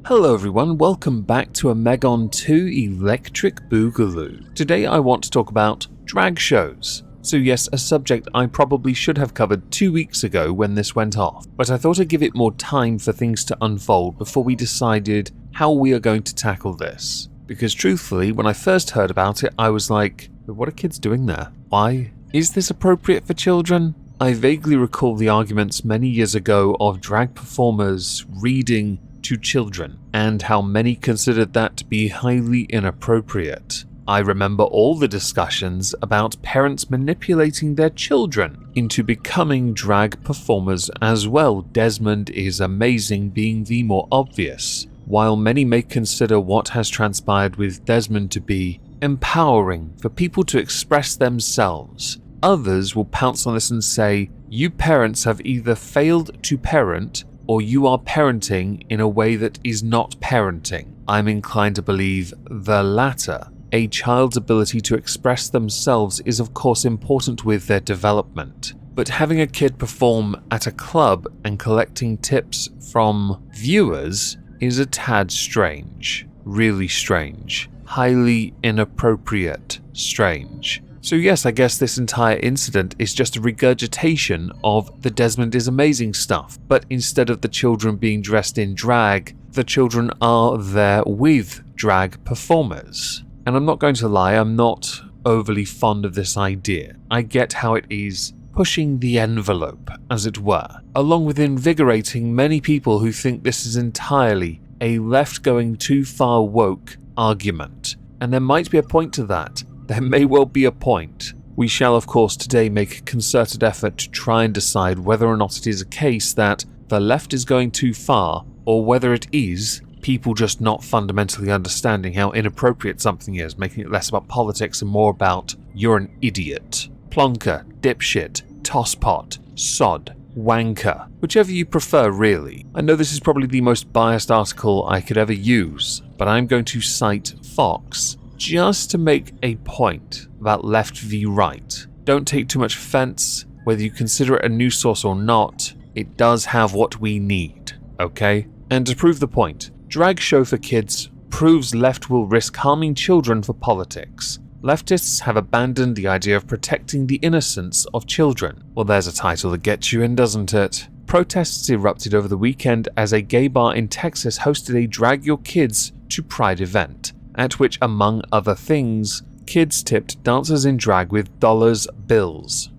Hello everyone, welcome back to a Megon 2 Electric Boogaloo. Today I want to talk about drag shows. So yes, a subject I probably should have covered 2 weeks ago when this went off, but I thought I'd give it more time for things to unfold before we decided how we are going to tackle this. Because truthfully, when I first heard about it, I was like, what are kids doing there? Why? Is this appropriate for children? I vaguely recall the arguments many years ago of drag performers reading to children, and how many considered that to be highly inappropriate. I remember all the discussions about parents manipulating their children into becoming drag performers as well. Desmond is amazing being the more obvious. While many may consider what has transpired with Desmond to be empowering for people to express themselves, others will pounce on this and say, you parents have either failed to parent or you are parenting in a way that is not parenting. I'm inclined to believe the latter. A child's ability to express themselves is of course important with their development, but having a kid perform at a club and collecting tips from viewers is a tad strange. Really strange. Highly inappropriate strange. So yes, I guess this entire incident is just a regurgitation of the Desmond is amazing stuff, but instead of the children being dressed in drag, the children are there with drag performers. And I'm not going to lie, I'm not overly fond of this idea. I get how it is pushing the envelope, as it were, along with invigorating many people who think this is entirely a left-going too far woke argument. And there might be a point to that. There may well be a point. We shall of course today make a concerted effort to try and decide whether or not it is a case that the left is going too far, or whether it is people just not fundamentally understanding how inappropriate something is, making it less about politics and more about you're an idiot, plonker, dipshit, tosspot, sod, wanker, whichever you prefer really. I know this is probably the most biased article I could ever use, but I'm going to cite Fox just to make a point about left v right. Don't take too much offense, whether you consider it a news source or not, it does have what we need, okay? And to prove the point, drag show for kids proves left will risk harming children for politics. Leftists have abandoned the idea of protecting the innocence of children. Well, there's a title that gets you in, doesn't it? Protests erupted over the weekend as a gay bar in Texas hosted a Drag Your Kids to Pride event, at which, among other things, kids tipped dancers in drag with dollar bills,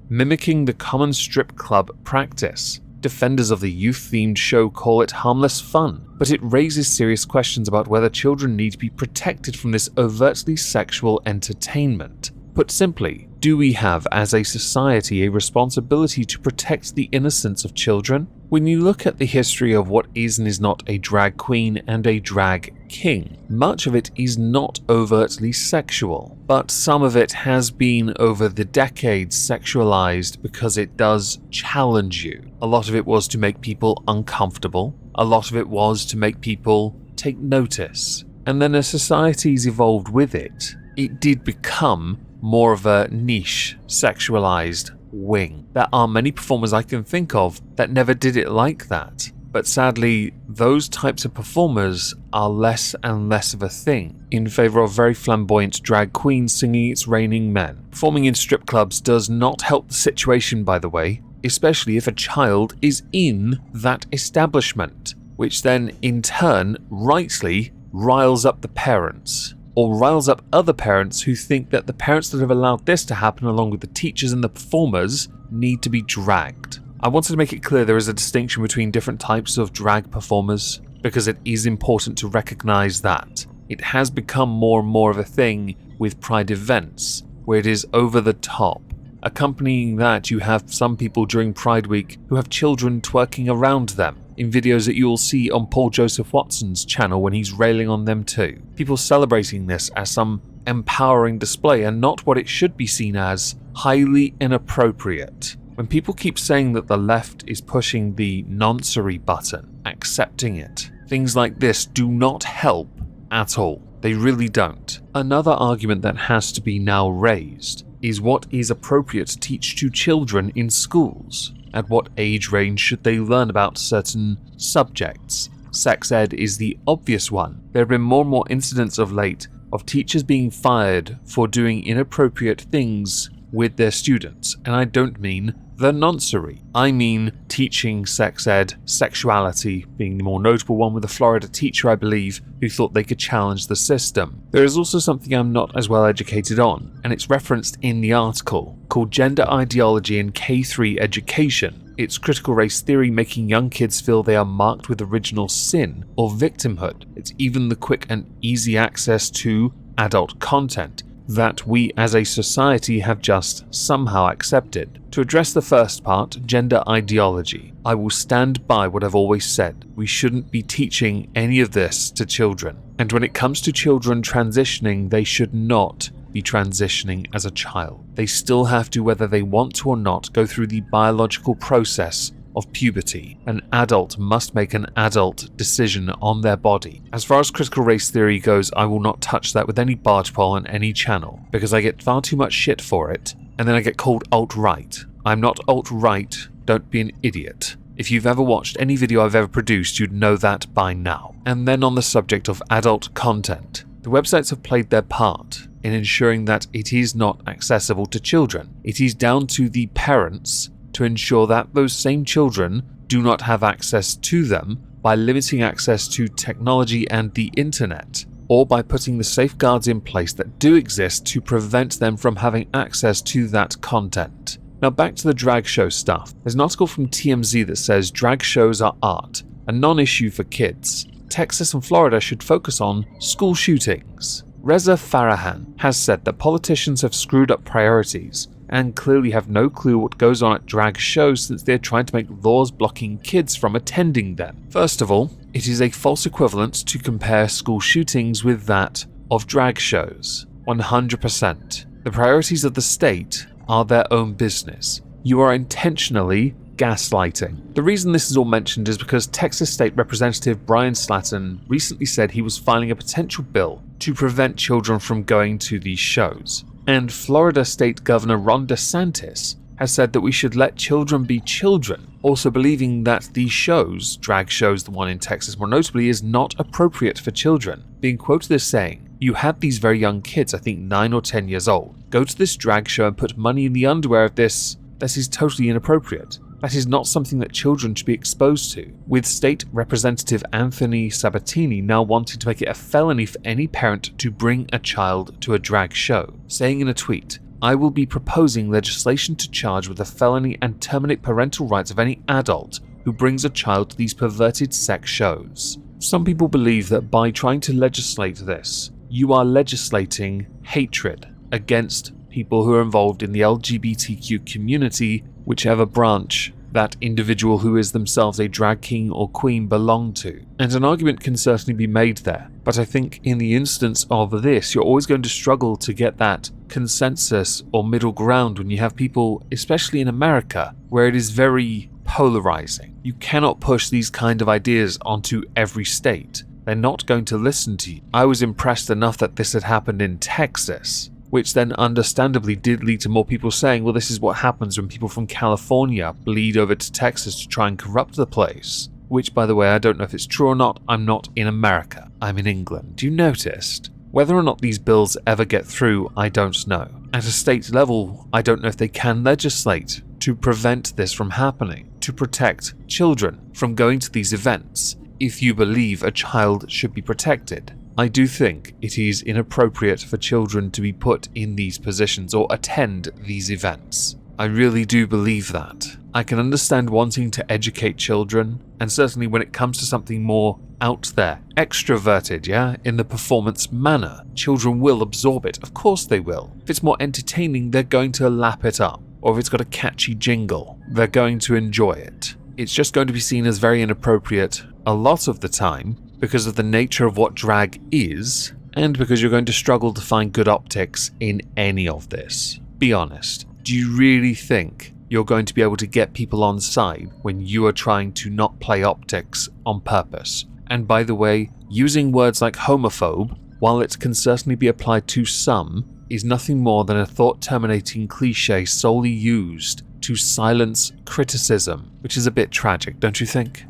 mimicking the common strip club practice. Defenders of the youth-themed show call it harmless fun, but it raises serious questions about whether children need to be protected from this overtly sexual entertainment. Put simply, do we have, as a society, a responsibility to protect the innocence of children? When you look at the history of what is and is not a drag queen and a drag king, much of it is not overtly sexual, but some of it has been over the decades sexualized because it does challenge you. A lot of it was to make people uncomfortable, a lot of it was to make people take notice, and then as societies evolved with it, it did become more of a niche, sexualized wing. There are many performers I can think of that never did it like that. But sadly, those types of performers are less and less of a thing, in favor of very flamboyant drag queens singing It's Raining Men. Performing in strip clubs does not help the situation, by the way, especially if a child is in that establishment, which then in turn rightly riles up the parents, or riles up other parents who think that the parents that have allowed this to happen along with the teachers and the performers need to be dragged. I wanted to make it clear there is a distinction between different types of drag performers because it is important to recognize that. It has become more and more of a thing with Pride events where it is over the top. Accompanying that, you have some people during Pride Week who have children twerking around them in videos that you will see on Paul Joseph Watson's channel when he's railing on them too. People celebrating this as some empowering display and not what it should be seen as highly inappropriate. When people keep saying that the left is pushing the noncery button, accepting it, things like this do not help at all. They really don't. Another argument that has to be now raised is what is appropriate to teach to children in schools. At what age range should they learn about certain subjects? Sex ed is the obvious one. There have been more and more incidents of late of teachers being fired for doing inappropriate things with their students, and I don't mean the noncery. I mean teaching sex ed, sexuality being the more notable one, with a Florida teacher, I believe, who thought they could challenge the system. There is also something I'm not as well educated on, and it's referenced in the article, called Gender Ideology in K-3 Education. It's critical race theory making young kids feel they are marked with original sin or victimhood. It's even the quick and easy access to adult content that we as a society have just somehow accepted. To address the first part, gender ideology, I will stand by what I've always said. We shouldn't be teaching any of this to children. And when it comes to children transitioning, they should not be transitioning as a child. They still have to, whether they want to or not, go through the biological process of puberty. An adult must make an adult decision on their body. As far as critical race theory goes, I will not touch that with any barge pole on any channel, because I get far too much shit for it, and then I get called alt-right. I'm not alt-right, don't be an idiot. If you've ever watched any video I've ever produced, you'd know that by now. And then on the subject of adult content, the websites have played their part in ensuring that it is not accessible to children. It is down to the parents to ensure that those same children do not have access to them by limiting access to technology and the internet, or by putting the safeguards in place that do exist to prevent them from having access to that content. Now back to the drag show stuff. There's an article from TMZ that says drag shows are art, a non-issue for kids. Texas and Florida should focus on school shootings. Reza Farahan has said that politicians have screwed up priorities and clearly have no clue what goes on at drag shows since they're trying to make laws blocking kids from attending them. First of all, it is a false equivalent to compare school shootings with that of drag shows. 100%. The priorities of the state are their own business. You are intentionally gaslighting. The reason this is all mentioned is because Texas State Representative Brian Slatton recently said he was filing a potential bill to prevent children from going to these shows. And Florida State Governor Ron DeSantis has said that we should let children be children, also believing that these shows, drag shows, the one in Texas more notably, is not appropriate for children, being quoted as saying, "You had these very young kids, I think 9 or 10 years old, go to this drag show and put money in the underwear of this. This is totally inappropriate. That is not something that children should be exposed to," with State Representative Anthony Sabatini now wanting to make it a felony for any parent to bring a child to a drag show, saying in a tweet, "I will be proposing legislation to charge with a felony and terminate parental rights of any adult who brings a child to these perverted sex shows." Some people believe that by trying to legislate this, you are legislating hatred against people who are involved in the LGBTQ community, whichever branch that individual who is themselves a drag king or queen belong to. And an argument can certainly be made there, but I think in the instance of this, you're always going to struggle to get that consensus or middle ground when you have people, especially in America, where it is very polarizing. You cannot push these kind of ideas onto every state. They're not going to listen to you. I was impressed enough that this had happened in Texas, which then understandably did lead to more people saying, well, this is what happens when people from California bleed over to Texas to try and corrupt the place. Which, by the way, I don't know if it's true or not. I'm not in America. I'm in England. You noticed? Whether or not these bills ever get through, I don't know. At a state level, I don't know if they can legislate to prevent this from happening, to protect children from going to these events. If you believe a child should be protected, I do think it is inappropriate for children to be put in these positions or attend these events. I really do believe that. I can understand wanting to educate children, and certainly when it comes to something more out there, extroverted, in the performance manner, children will absorb it. Of course they will. If it's more entertaining, they're going to lap it up. Or if it's got a catchy jingle, they're going to enjoy it. It's just going to be seen as very inappropriate a lot of the time, because of the nature of what drag is, and because you're going to struggle to find good optics in any of this. Be honest, do you really think you're going to be able to get people on side when you are trying to not play optics on purpose? And by the way, using words like homophobe, while it can certainly be applied to some, is nothing more than a thought-terminating cliche solely used to silence criticism, which is a bit tragic, don't you think?